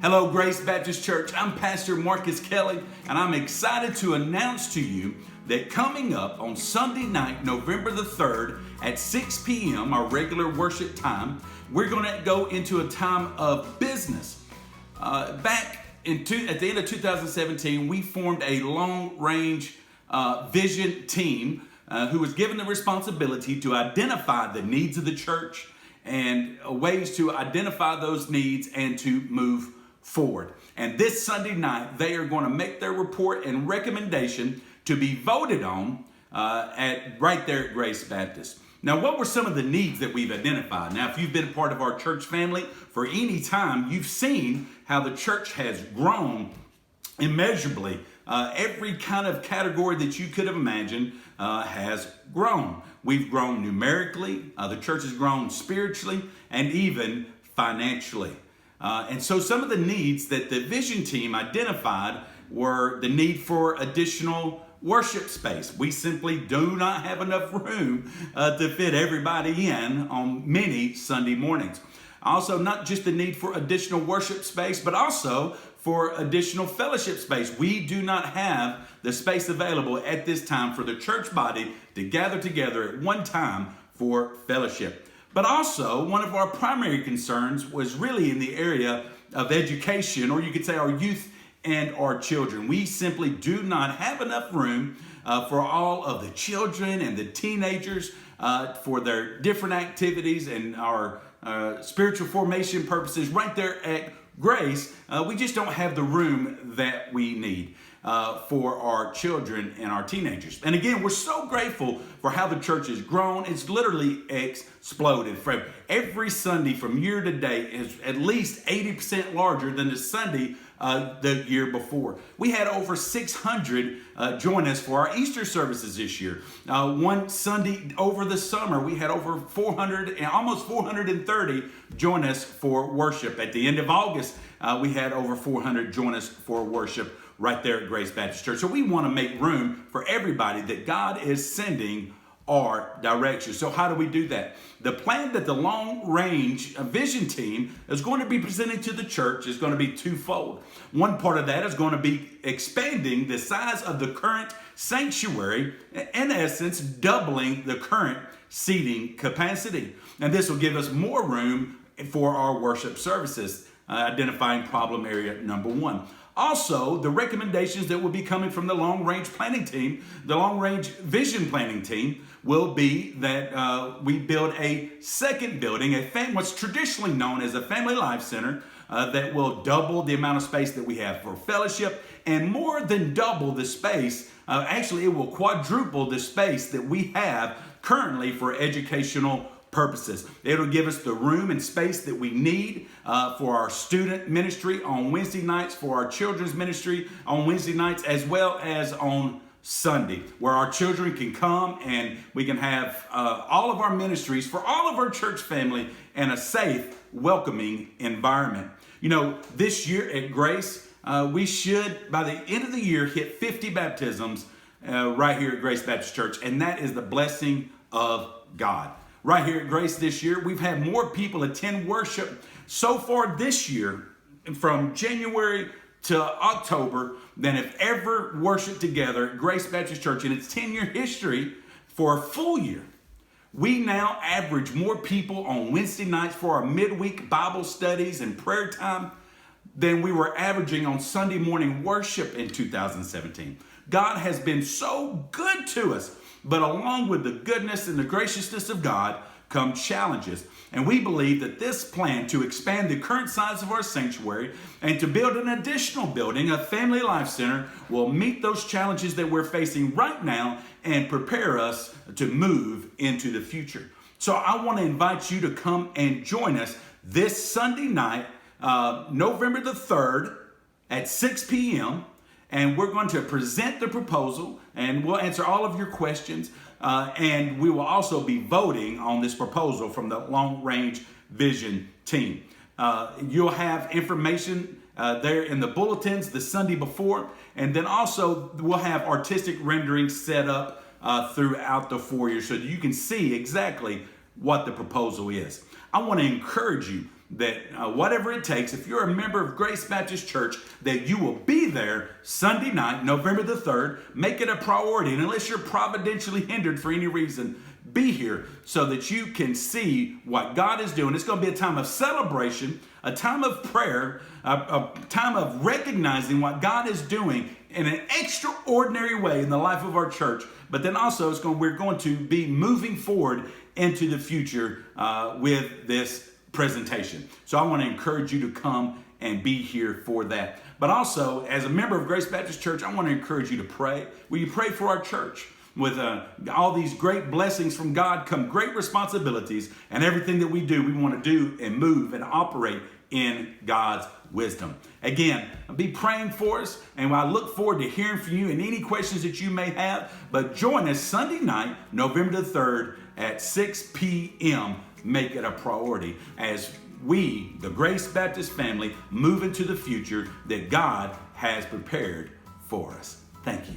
Hello, Grace Baptist Church. I'm Pastor Marcus Kelly, and I'm excited to announce to you that coming up on Sunday night, November the 3rd at 6 p.m., our regular worship time, we're going to go into a time of business. At the end of 2017, we formed a long-range vision team who was given the responsibility to identify the needs of the church and ways to identify those needs and to move forward. And this Sunday night, they are going to make their report and recommendation to be voted on right there at Grace Baptist. Now, what were some of the needs that we've identified? Now, if you've been a part of our church family for any time, you've seen how the church has grown immeasurably. Every kind of category that you could have imagined has grown. We've grown numerically, the church has grown spiritually, and even financially. And so some of the needs that the vision team identified were the need for additional worship space. We simply do not have enough room to fit everybody in on many Sunday mornings. Also, not just the need for additional worship space, but also for additional fellowship space. We do not have the space available at this time for the church body to gather together at one time for fellowship. But also, one of our primary concerns was really in the area of education, or you could say our youth and our children. We simply do not have enough room for all of the children and the teenagers for their different activities and our spiritual formation purposes right there at Grace. We just don't have the room that we need for our children and our teenagers. And again, we're so grateful for how the church has grown. It's literally exploded. From every Sunday from year to date is at least 80% larger than the Sunday the year before. We had over 600 join us for our Easter services this year. One Sunday over the summer, we had over 400 and almost 430 join us for worship. At the end of August, we had over 400 join us for worship right there at Grace Baptist Church. So we want to make room for everybody that God is sending our direction. So how do we do that? The plan that the long range vision team is going to be presenting to the church is going to be twofold. One part of that is going to be expanding the size of the current sanctuary, in essence, doubling the current seating capacity. And this will give us more room for our worship services, identifying problem area number one. Also, the recommendations that will be coming from the long-range planning team, the long-range vision planning team, will be that we build a second building, what's traditionally known as a Family Life Center, that will double the amount of space that we have for fellowship and more than double the space. Actually, it will quadruple the space that we have currently for educational purposes. It'll give us the room and space that we need for our student ministry on Wednesday nights, for our children's ministry on Wednesday nights, as well as on Sunday, where our children can come and we can have all of our ministries for all of our church family in a safe, welcoming environment. You know, this year at Grace, we should, by the end of the year, hit 50 baptisms right here at Grace Baptist Church, and that is the blessing of God. Right here at Grace this year, we've had more people attend worship so far this year, from January to October, than have ever worshiped together at Grace Baptist Church in its 10-year history for a full year. We now average more people on Wednesday nights for our midweek Bible studies and prayer time than we were averaging on Sunday morning worship in 2017. God has been so good to us. But along with the goodness and the graciousness of God come challenges. And we believe that this plan to expand the current size of our sanctuary and to build an additional building, a Family Life Center, will meet those challenges that we're facing right now and prepare us to move into the future. So I want to invite you to come and join us this Sunday night, November the 3rd at 6 p.m., and we're going to present the proposal, and we'll answer all of your questions. And we will also be voting on this proposal from the Long Range Vision team. You'll have information there in the bulletins the Sunday before. And then also we'll have artistic renderings set up throughout the foyer so that you can see exactly what the proposal is. I want to encourage you that whatever it takes, if you're a member of Grace Baptist Church, that you will be there Sunday night, November the 3rd. Make it a priority. And unless you're providentially hindered for any reason, be here so that you can see what God is doing. It's going to be a time of celebration, a time of prayer, a time of recognizing what God is doing in an extraordinary way in the life of our church. But then also we're going to be moving forward into the future with this presentation. So I want to encourage you to come and be here for that. But also, as a member of Grace Baptist Church, I want to encourage you to pray. Will you pray for our church? With all these great blessings from God come great responsibilities, and everything that we do, we want to do and move and operate in God's wisdom. Again, be praying for us, and I look forward to hearing from you and any questions that you may have. But join us Sunday night, November the 3rd at 6 p.m. Make it a priority as we, the Grace Baptist family, move into the future that God has prepared for us. Thank you.